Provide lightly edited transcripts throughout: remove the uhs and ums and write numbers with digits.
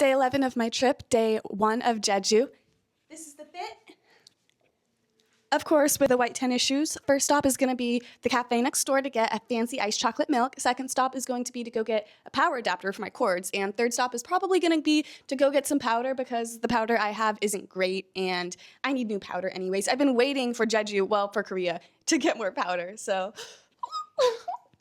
Day 11 of my trip, day 1 of Jeju. This is the fit. Of course, with the white tennis shoes. First stop is going to be the cafe next door to get a fancy iced chocolate milk. Second stop is going to be to go get a power adapter for my cords. And third stop is probably going to be to go get some powder because the powder I have isn't great and I need new powder anyways. I've been waiting for Jeju, well, for Korea, to get more powder, so...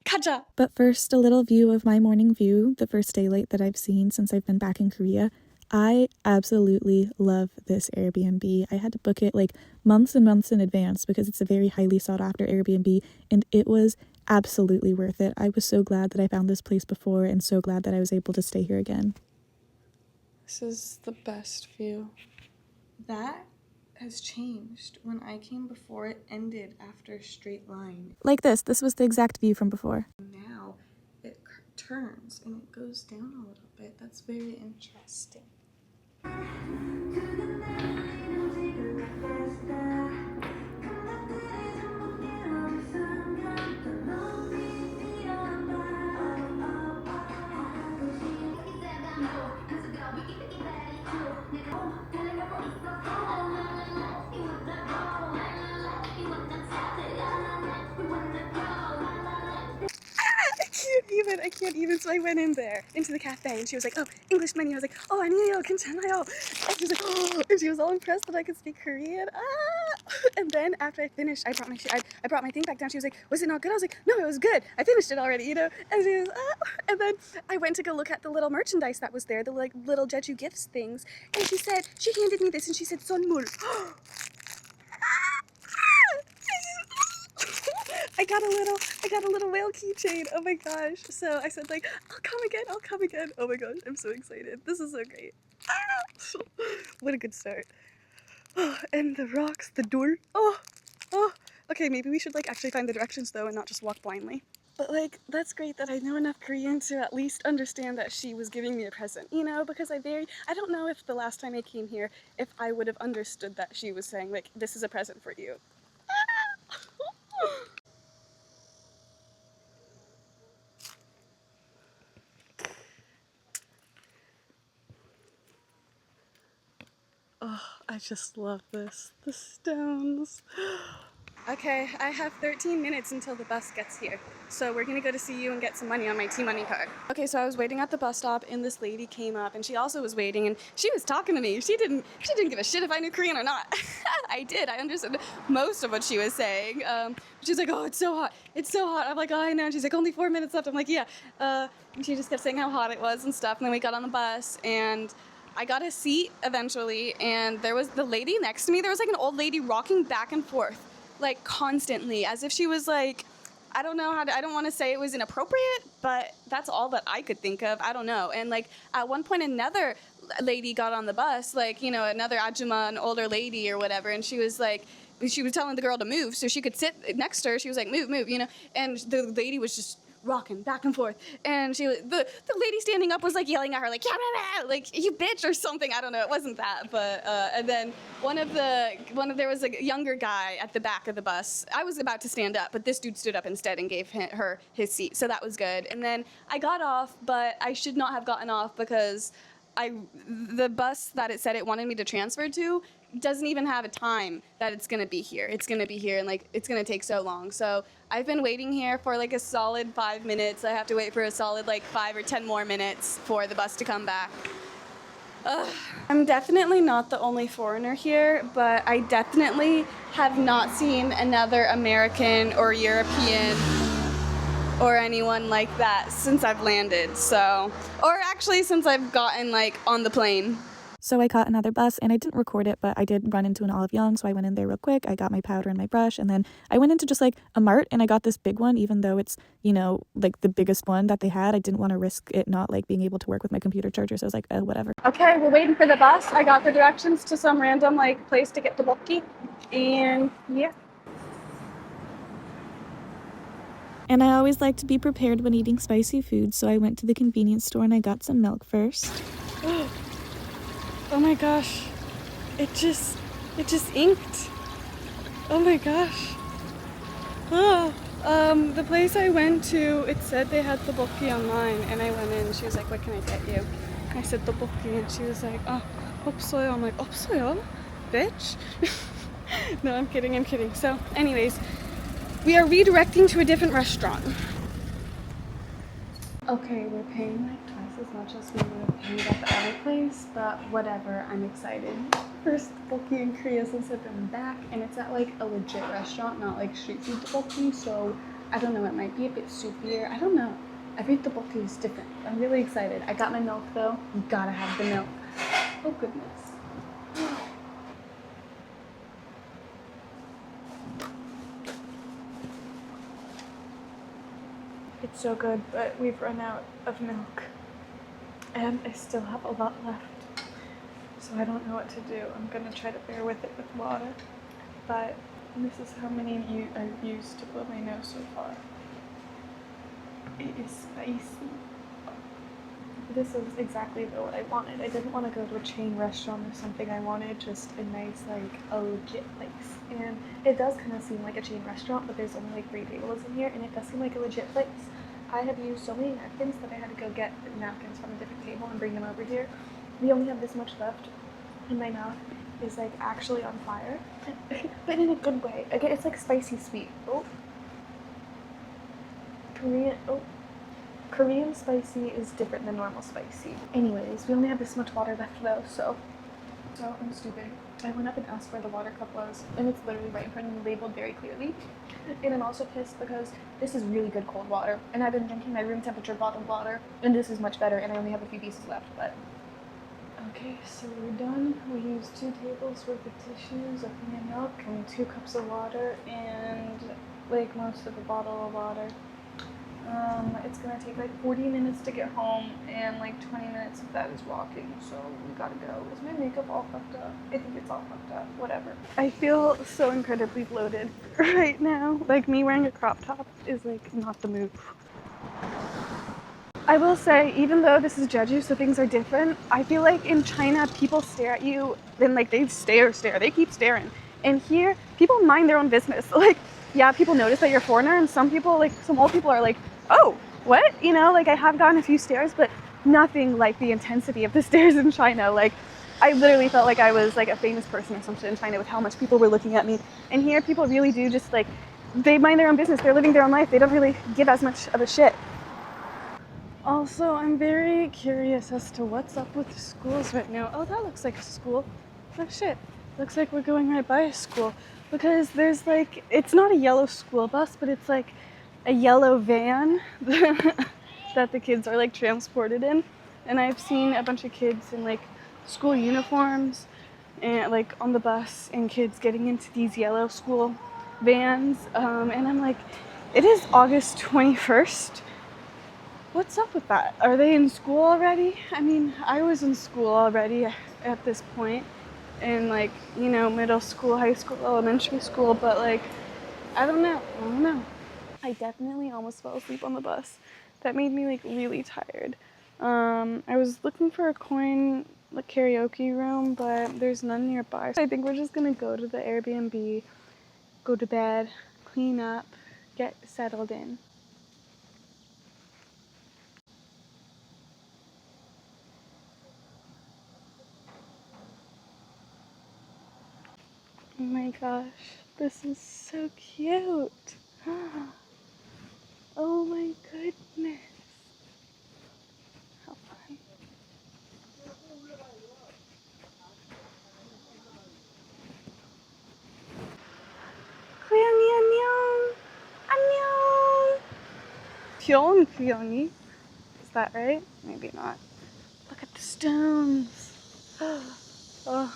Kaja! But first, a little view of my morning view, the first daylight that I've seen since I've been back in Korea. I absolutely love this Airbnb. I had to book it like months and months in advance because it's a very highly sought after Airbnb, and it was absolutely worth it. I was so glad that I found this place before and so glad that I was able to stay here again. This is the best view. That has changed. When I came before, it ended after a straight line. Like this was the exact view from before. Now it turns and it goes down a little bit. That's very interesting. I can't even. So I went in there, into the cafe, and she was like, oh, English menu. I was like, oh, 아니에요, 괜찮아요. And she was like, oh, and she was all impressed that I could speak Korean. And then after I finished, I brought my thing back down. She was like, was it not good? I was like, no, it was good. I finished it already, you know? And she was, and then I went to go look at the little merchandise that was there, the like little Jeju gifts things. And she said, she handed me this, and she said, 선물. I got a little whale keychain. Oh my gosh. So I said like, I'll come again. Oh my gosh, I'm so excited. This is so great. What a good start. Oh, and the rocks, the door. Oh. Okay, maybe we should like actually find the directions though and not just walk blindly. But like, that's great that I know enough Korean to at least understand that she was giving me a present, you know, because I don't know if the last time I came here, if I would have understood that she was saying like, this is a present for you. Oh, I just love this. The stones. Okay, I have 13 minutes until the bus gets here. So we're gonna go to see you and get some money on my T-Money card. Okay, so I was waiting at the bus stop and this lady came up and she also was waiting and she was talking to me. She didn't give a shit if I knew Korean or not. I did. I understood most of what she was saying. She's like, oh, it's so hot. It's so hot. I'm like, oh, I know. And she's like, only 4 minutes left. I'm like, yeah. And she just kept saying how hot it was and stuff. And then we got on the bus and I got a seat eventually, and there was the lady next to me. There was like an old lady rocking back and forth, like constantly, as if she was like, I don't know I don't want to say it was inappropriate, but that's all that I could think of. I don't know. And like at one point, another lady got on the bus, like, you know, another ajumma, an older lady or whatever, and she was telling the girl to move so she could sit next to her. She was like, move, you know, and the lady was just rocking back and forth, and the lady standing up was like yelling at her like, yeah, like, you bitch or something. I don't know, it wasn't that, but and then there was a younger guy at the back of the bus. I was about to stand up, but this dude stood up instead and gave her his seat, so that was good. And then I got off, but I should not have gotten off because the bus that it said it wanted me to transfer to doesn't even have a time that it's gonna be here. It's gonna be here and like it's gonna take so long. So I've been waiting here for like a solid 5 minutes. I have to wait for a solid like 5 or 10 more minutes for the bus to come back. I'm definitely not the only foreigner here, but I definitely have not seen another American or European or anyone like that since I've landed. So, or actually since I've gotten like on the plane. So I caught another bus, and I didn't record it, but I did run into an Olive Young, so I went in there real quick. I got my powder and my brush, and then I went into just like a mart, and I got this big one, even though it's, you know, like the biggest one that they had. I didn't want to risk it not like being able to work with my computer charger, so I was like, oh, whatever. Okay, we're waiting for the bus. I got the directions to some random like place to get the bulky, and yeah. And I always like to be prepared when eating spicy food, so I went to the convenience store and I got some milk first. Oh my gosh, it just inked. Oh my gosh. The place I went to, it said they had the bulky online, and I went in, she was like, what can I get you? I said tteokbokki and she was like, oh, 없어요. I'm like, 없어요? Bitch? No, I'm kidding. So, anyways, we are redirecting to a different restaurant. Okay, we're paying like twice as much as we would have paid at the other place, but whatever, I'm excited. First tteokbokki in Korea since I've been back, and it's at like a legit restaurant, not like street food tteokbokki, so I don't know, it might be a bit soupier. I don't know. Every tteokbokki is different. I'm really excited. I got my milk though. You gotta have the milk. Oh goodness. It's so good, but we've run out of milk. And I still have a lot left. So I don't know what to do. I'm gonna try to bear with it with water. But this is how many I've used to blow my nose so far. It is spicy. This is exactly what I wanted. I didn't want to go to a chain restaurant or something. I wanted just a nice, like, a legit place. And it does kind of seem like a chain restaurant, but there's only like 3 tables in here, and it does seem like a legit place. I have used so many napkins that I had to go get napkins from a different table and bring them over here. We only have this much left, and my mouth is like actually on fire, but in a good way. Again, it's like spicy sweet. Oh, Korean spicy is different than normal spicy. Anyways, we only have this much water left though, so I'm stupid. I went up and asked where the water cup was, and it's literally right in front of me, labeled very clearly. And I'm also pissed because this is really good cold water, and I've been drinking my room temperature bottled water, and this is much better, and I only have a few pieces left, but... Okay, so we're done. We used 2 tables worth of tissues, a thing of milk, and 2 cups of water, and like most of a bottle of water. It's gonna take like 40 minutes to get home, and like 20 minutes of that is walking, so we gotta go. Is my makeup all fucked up? I think it's all fucked up. Whatever. I feel so incredibly bloated right now. Like, me wearing a crop top is like not the move. I will say, even though this is Jeju, so things are different, I feel like in China, people stare at you and like they stare. They keep staring. And here, people mind their own business. Like, yeah, people notice that you're a foreigner, and some people, like, some old people are like, oh, what? You know, like, I have gotten a few stares, but nothing like the intensity of the stares in China. Like, I literally felt like I was like a famous person or something in China with how much people were looking at me. And here, people really do just like, they mind their own business. They're living their own life. They don't really give as much of a shit. Also, I'm very curious as to what's up with the schools right now. Oh, that looks like a school. Oh shit, looks like we're going right by a school. Because there's like, it's not a yellow school bus, but it's like a yellow van that the kids are like transported in. And I've seen a bunch of kids in like school uniforms and like on the bus, and kids getting into these yellow school vans. And I'm like, it is August 21st. What's up with that? Are they in school already? I mean, I was in school already at this point, in like, you know, middle school, high school, elementary school, but like, I don't know. I definitely almost fell asleep on the bus. That made me like really tired. I was looking for a coin like karaoke room, but there's none nearby. So I think we're just gonna go to the Airbnb, go to bed, clean up, get settled in. Oh my gosh, this is so cute. Oh my goodness. How fun. 고양이 안녕. 안녕. 귀여운 고양이. Is that right? Maybe not. Look at the stones. Oh.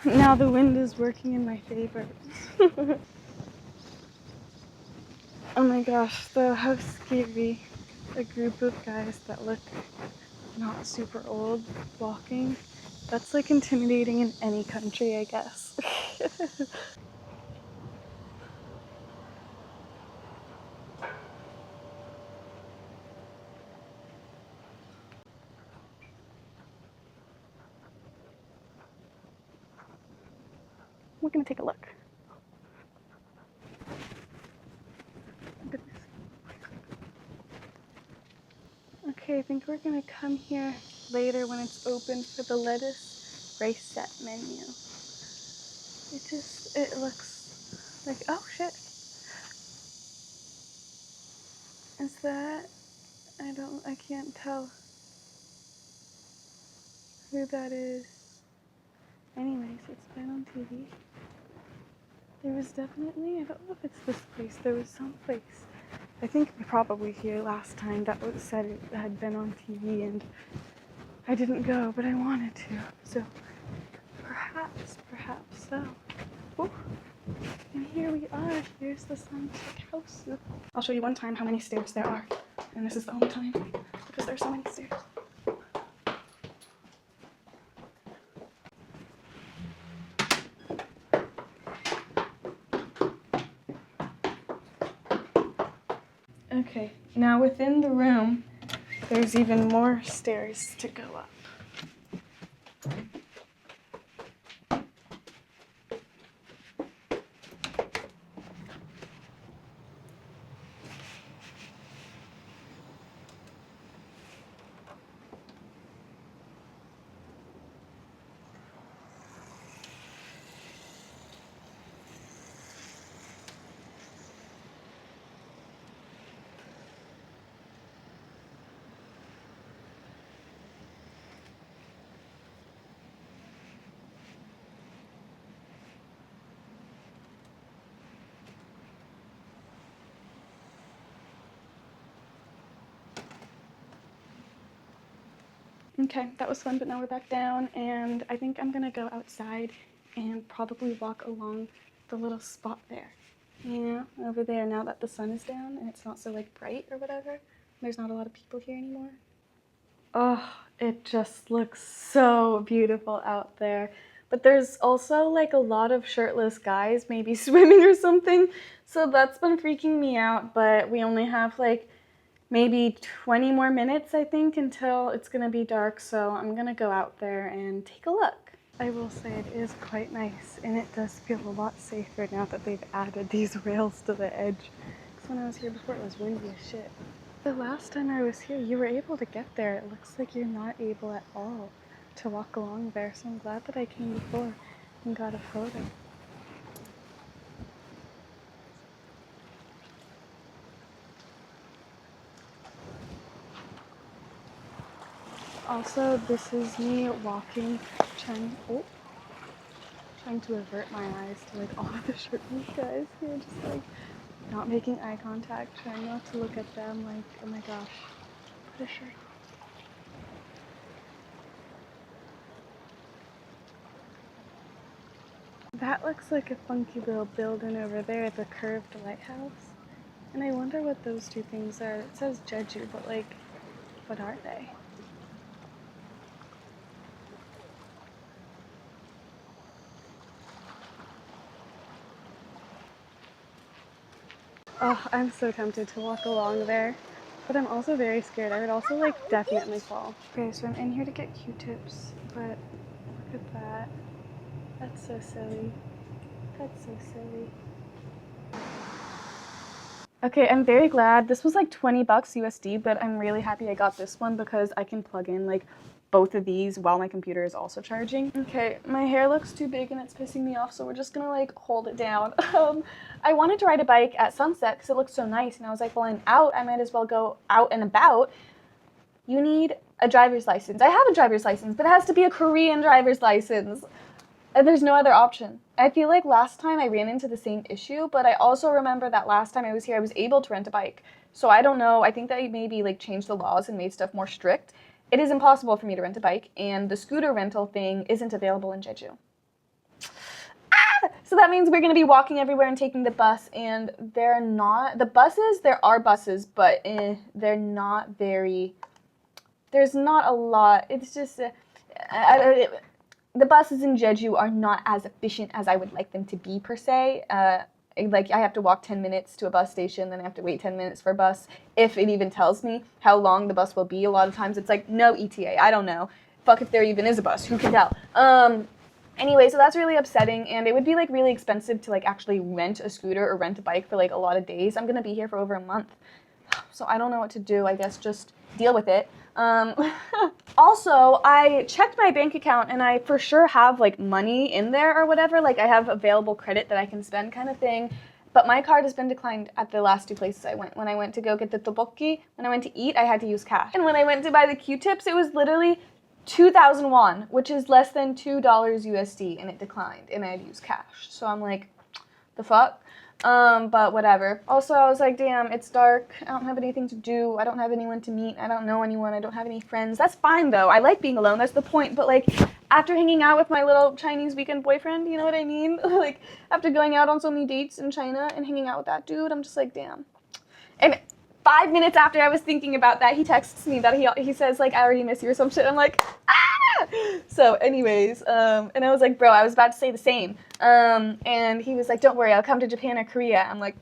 Now the wind is working in my favor. Oh my gosh, though, how scary. A group of guys that look not super old walking. That's like intimidating in any country, I guess. We're gonna take a look. Goodness. Okay, think we're gonna come here later when it's open for the lettuce rice set menu. It looks like, oh shit. Is that, I can't tell who that is. Anyways, it's been on TV. There was definitely, I don't know if it's this place, there was some place, I think probably here last time, that was said it had been on TV and I didn't go, but I wanted to. So perhaps so. Ooh. And here we are. Here's the Sunset House. I'll show you one time how many stairs there are. And this is the only time because there's so many stairs. Okay, now within the room, there's even more stairs to go up. Okay, that was fun, but now we're back down, and I think I'm gonna go outside and probably walk along the little spot there. Yeah, over there, now that the sun is down and it's not so like bright or whatever. There's not a lot of people here anymore. Oh, it just looks so beautiful out there. But there's also like a lot of shirtless guys maybe swimming or something, so that's been freaking me out, but we only have like maybe 20 more minutes, I think, until it's gonna be dark, so I'm gonna go out there and take a look. I will say it is quite nice, and it does feel a lot safer now that they've added these rails to the edge. Because when I was here before, it was windy as shit. The last time I was here, you were able to get there. It looks like you're not able at all to walk along there, so I'm glad that I came before and got a photo. Also, this is me walking, trying to avert my eyes to like all of the shirtless guys here, just like not making eye contact, trying not to look at them like, oh my gosh, put a shirt on. That looks like a funky little building over there at the curved lighthouse. And I wonder what those two things are. It says Jeju, but like, what are they? Oh, I'm so tempted to walk along there, but I'm also very scared. I would also like definitely fall. Okay, so I'm in here to get Q-tips, but look at that. That's so silly. That's so silly. Okay, I'm very glad. This was like 20 bucks USD, but I'm really happy I got this one because I can plug in like both of these while my computer is also charging. Okay, my hair looks too big and it's pissing me off, so we're just gonna like hold it down. I wanted to ride a bike at sunset because it looks so nice, and I was like, well, I'm out, I might as well go out and about. You need a driver's license. I have a driver's license, but it has to be a Korean driver's license. And there's no other option. I feel like last time I ran into the same issue, but I also remember that last time I was here, I was able to rent a bike. So I don't know, I think that maybe like changed the laws and made stuff more strict. It is impossible for me to rent a bike, and the scooter rental thing isn't available in Jeju. So that means we're gonna be walking everywhere and taking the bus, and there are buses, but they're not very, there's not a lot, it's just, the buses in Jeju are not as efficient as I would like them to be per se. Like I have to walk 10 minutes to a bus station, then I have to wait 10 minutes for a bus, if it even tells me how long the bus will be. A lot of times it's like, no ETA, I don't know. Fuck if there even is a bus, who can tell? Anyway, so that's really upsetting, and it would be like really expensive to like actually rent a scooter or rent a bike for like a lot of days. I'm gonna be here for over a month, so I don't know what to do. I guess just deal with it. Also, I checked my bank account and I for sure have like money in there or whatever. Like I have available credit that I can spend kind of thing. But my card has been declined at the last 2 places I went. When I went to go get the tteokbokki, when I went to eat, I had to use cash. And when I went to buy the Q-tips, it was literally 2,000 won, which is less than $2 USD, and it declined, and I had to use cash. So I'm like, the fuck? But whatever. Also, I was like, damn, it's dark. I don't have anything to do. I don't have anyone to meet. I don't know anyone. I don't have any friends. That's fine, though. I like being alone. That's the point. But, like, after hanging out with my little Chinese weekend boyfriend, you know what I mean? Like, after going out on so many dates in China and hanging out with that dude, I'm just like, damn. And 5 minutes after I was thinking about that, he texts me that he says, like, I already miss you or some shit. I'm like, ah! So anyways, and I was like, bro, I was about to say the same. And he was like, don't worry, I'll come to Japan or Korea. I'm like,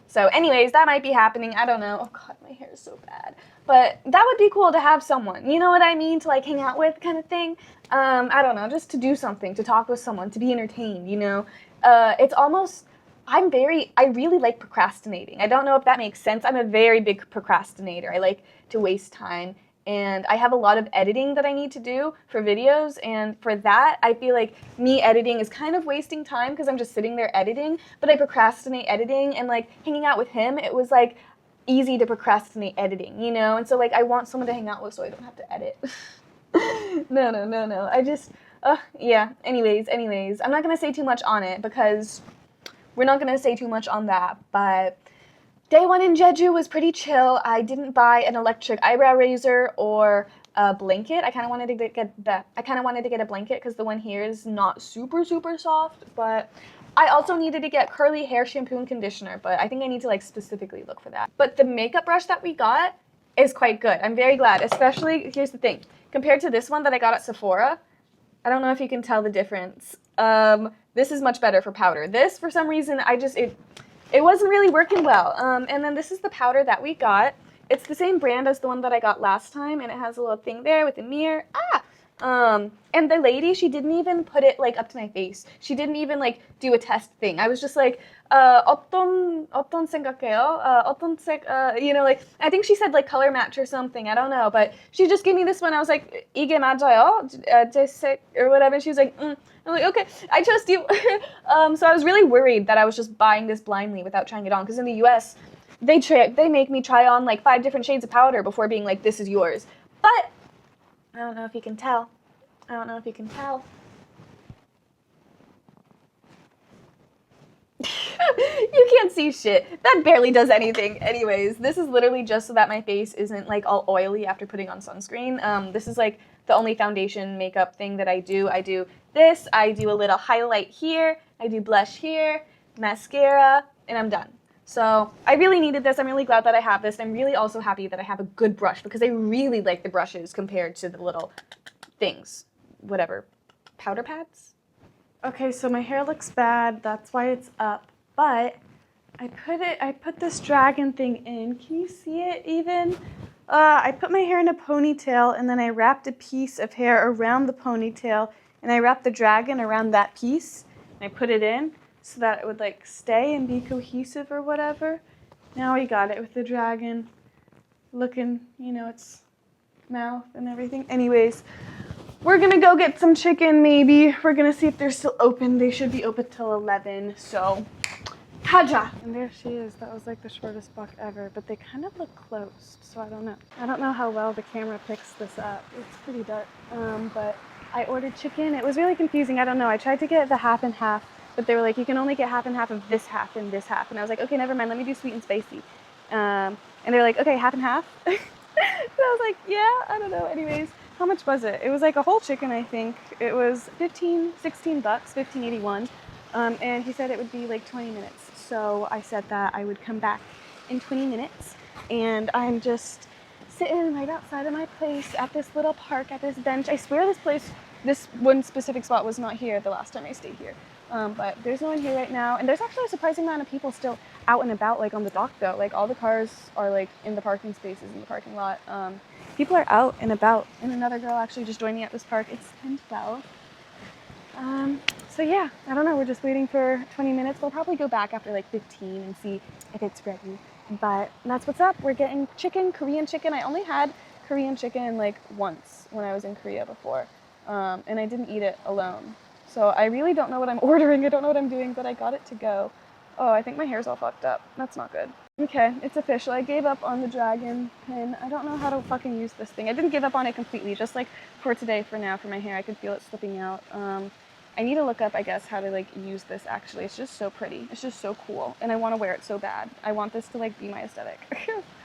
so anyways, that might be happening. I don't know. Oh God, my hair is so bad. But that would be cool to have someone, you know what I mean? To like hang out with kind of thing. I don't know, just to do something, to talk with someone, to be entertained, you know? It's almost, I really like procrastinating. I don't know if that makes sense. I'm a very big procrastinator. I like to waste time. And I have a lot of editing that I need to do for videos, and for that, I feel like me editing is kind of wasting time because I'm just sitting there editing, but I procrastinate editing, and like hanging out with him, it was like easy to procrastinate editing, you know? And so like I want someone to hang out with so I don't have to edit. No. I just, yeah, anyways, I'm not gonna say too much on it because we're not gonna say too much on that, but Day 1 in Jeju was pretty chill. I didn't buy an electric eyebrow razor or a blanket. I kind of wanted to get a blanket because the one here is not super soft. But I also needed to get curly hair shampoo and conditioner. But I think I need to like specifically look for that. But the makeup brush that we got is quite good. I'm very glad. Especially, here's the thing, compared to this one that I got at Sephora. I don't know if you can tell the difference. This is much better for powder. This, for some reason, it wasn't really working well. And then this is the powder that we got. It's the same brand as the one that I got last time, and it has a little thing there with a mirror. And the lady, she didn't even put it like up to my face. She didn't even like do a test thing. I was just like, 어떤 생각해요? 어떤 색, you know, like, I think she said like color match or something. I don't know, but she just gave me this one. I was like, 이게 맞아요? 제 색, or whatever. She was like, I'm like, okay, I trust you. So I was really worried that I was just buying this blindly without trying it on. Because in the US, they make me try on like 5 different shades of powder before being like, this is yours. But I don't know if you can tell. You can't see shit. That barely does anything. Anyways, this is literally just so that my face isn't like all oily after putting on sunscreen. This is like the only foundation makeup thing that I do. I do this, I do a little highlight here, I do blush here, mascara, and I'm done. So I really needed this. I'm really glad that I have this. I'm really also happy that I have a good brush because I really like the brushes compared to the little things, whatever, powder pads. Okay, so my hair looks bad. That's why it's up. But I put this dragon thing in. Can you see it even? I put my hair in a ponytail, and then I wrapped a piece of hair around the ponytail, and I wrapped the dragon around that piece, and I put it in so that it would like stay and be cohesive or whatever. Now we got it with the dragon looking, you know, its mouth and everything. Anyways, we're gonna go get some chicken maybe. We're gonna see if they're still open. They should be open till 11, so Haja! And there she is. That was like the shortest walk ever, but they kind of look closed, so I don't know. I don't know how well the camera picks this up. It's pretty dark, but I ordered chicken. It was really confusing. I don't know. I tried to get the half and half, but they were like, you can only get half and half of this half and this half. And I was like, okay, never mind. Let me do sweet and spicy. And they're like, okay, half and half. So I was like, yeah, I don't know. Anyways, how much was it? It was like a whole chicken, I think. It was $16, $15.81. And he said it would be like 20 minutes. So I said that I would come back in 20 minutes. And I'm just sitting right outside of my place at this little park, at this bench. I swear this one specific spot was not here the last time I stayed here. But there's no one here right now. And there's actually a surprising amount of people still out and about, like on the dock though. Like all the cars are like in the parking spaces in the parking lot. People are out and about. And another girl actually just joined me at this park. It's 10:12. So yeah, I don't know. We're just waiting for 20 minutes. We'll probably go back after like 15 and see if it's ready. But that's what's up. We're getting chicken, Korean chicken. I only had Korean chicken like once when I was in Korea before, and I didn't eat it alone. So I really don't know what I'm ordering. I don't know what I'm doing, but I got it to go. Oh, I think my hair's all fucked up. That's not good. Okay, it's official. I gave up on the dragon pin. I don't know how to fucking use this thing. I didn't give up on it completely, just like for today, for now, for my hair. I could feel it slipping out. I need to look up, I guess, how to like use this actually. It's just so pretty. It's just so cool. And I want to wear it so bad. I want this to like be my aesthetic.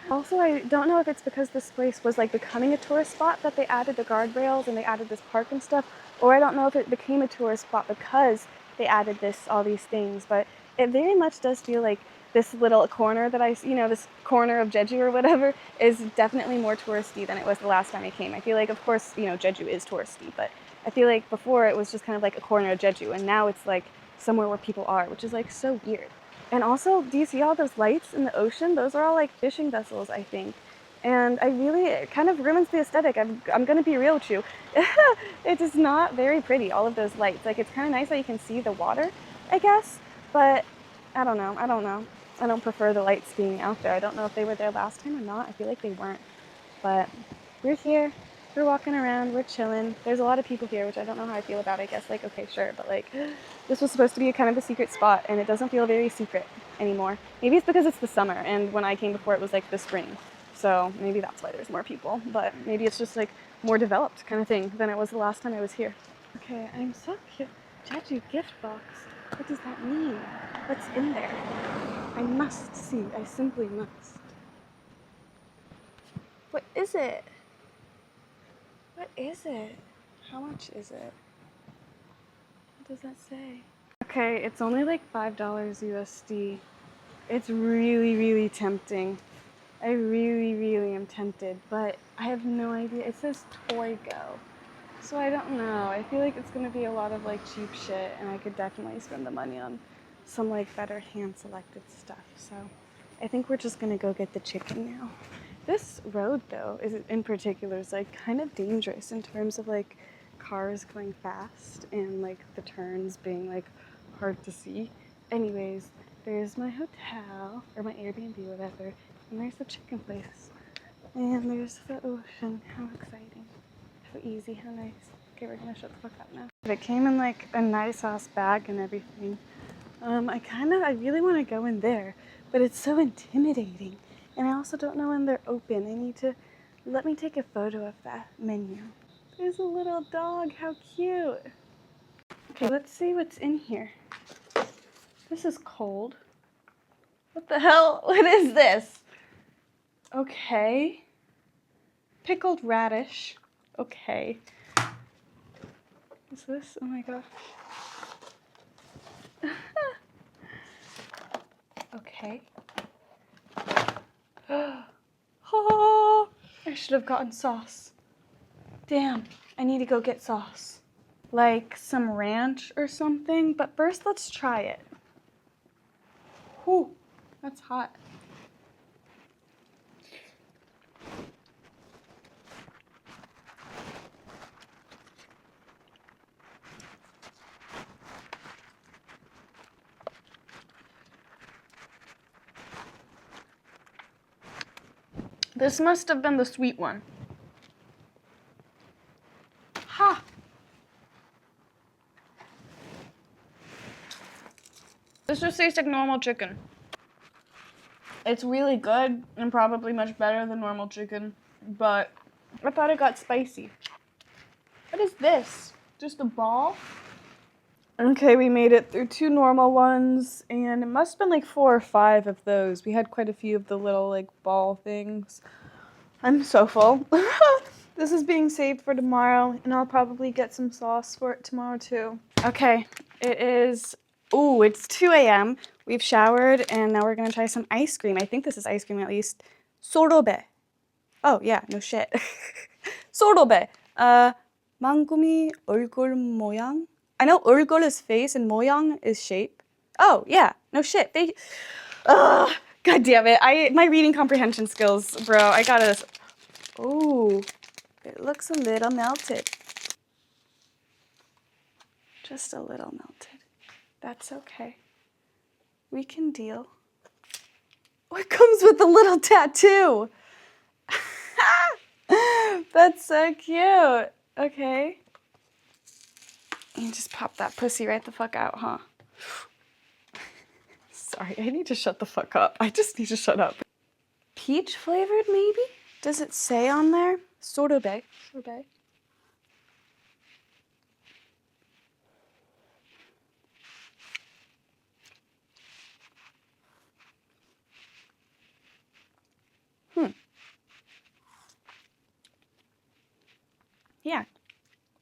Also, I don't know if it's because this place was like becoming a tourist spot that they added the guardrails and they added this park and stuff, or I don't know if it became a tourist spot because they added all these things, but it very much does feel like this little corner that this corner of Jeju or whatever is definitely more touristy than it was the last time I came. I feel like, of course, Jeju is touristy, but I feel like before it was just kind of like a corner of Jeju, and now it's like somewhere where people are, which is like so weird. And also, do you see all those lights in the ocean? Those are all like fishing vessels, I think. And it kind of ruins the aesthetic. I'm gonna be real with you. It is not very pretty, all of those lights. Like, it's kind of nice that you can see the water, I guess, but I don't know. I don't prefer the lights being out there. I don't know if they were there last time or not. I feel like they weren't. But we're here. We're walking around. We're chilling. There's a lot of people here, which I don't know how I feel about. I guess, like, okay, sure. But, like, this was supposed to be kind of a secret spot, and it doesn't feel very secret anymore. Maybe it's because it's the summer, and when I came before, it was, like, the spring. So maybe that's why there's more people. But maybe it's just, like, more developed kind of thing than it was the last time I was here. Okay, I'm so cute. Jeju gift box. What does that mean? What's in there? I must see. I simply must. What is it? What is it? How much is it? What does that say? Okay, it's only like $5 USD. It's really, really tempting. I really, really am tempted, but I have no idea. It says Toy Go. So I don't know. I feel like it's gonna be a lot of like cheap shit, and I could definitely spend the money on some like better hand-selected stuff. So I think we're just gonna go get the chicken now. This road though, in particular, is like kind of dangerous in terms of like cars going fast and like the turns being like hard to see. Anyways, there's my hotel or my Airbnb, whatever, and there's the chicken place, and there's the ocean. How exciting! How easy, how nice. Okay, we're gonna shut the fuck up now. It came in like a nice ass bag and everything. I really want to go in there, but it's so intimidating. And I also don't know when they're open. Let me take a photo of that menu. There's a little dog, how cute. Okay, let's see what's in here. This is cold. What the hell? What is this? Okay. Pickled radish. Okay. Is this? Oh my gosh. Okay. Oh, I should have gotten sauce. Damn, I need to go get sauce. Like some ranch or something, but first let's try it. Whew, that's hot. This must have been the sweet one. Ha! This just tastes like normal chicken. It's really good and probably much better than normal chicken, but I thought it got spicy. What is this? Just a ball? Okay, we made it through 2 normal ones, and it must have been like 4 or 5 of those. We had quite a few of the little like ball things. I'm so full. This is being saved for tomorrow, and I'll probably get some sauce for it tomorrow too. Okay, it's 2 a.m. We've showered, and now we're gonna try some ice cream. I think this is ice cream at least. Sorobe. Oh yeah, no shit. Sorobe. 망고미 얼굴 모양. I know 얼굴 is face and 모양 is shape. Oh yeah, no shit. God damn it. My reading comprehension skills, bro. I gotta. Ooh, it looks a little melted. Just a little melted. That's okay. We can deal. What comes with a little tattoo? That's so cute. Okay. You just pop that pussy right the fuck out, huh? Sorry, I need to shut the fuck up. I just need to shut up. Peach flavored, maybe? Does it say on there? Sorbet. Sorbet. Yeah,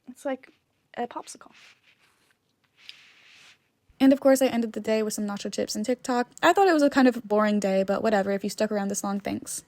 it's like a popsicle. And of course, I ended the day with some nacho chips and TikTok. I thought it was a kind of boring day, but whatever. If you stuck around this long, thanks.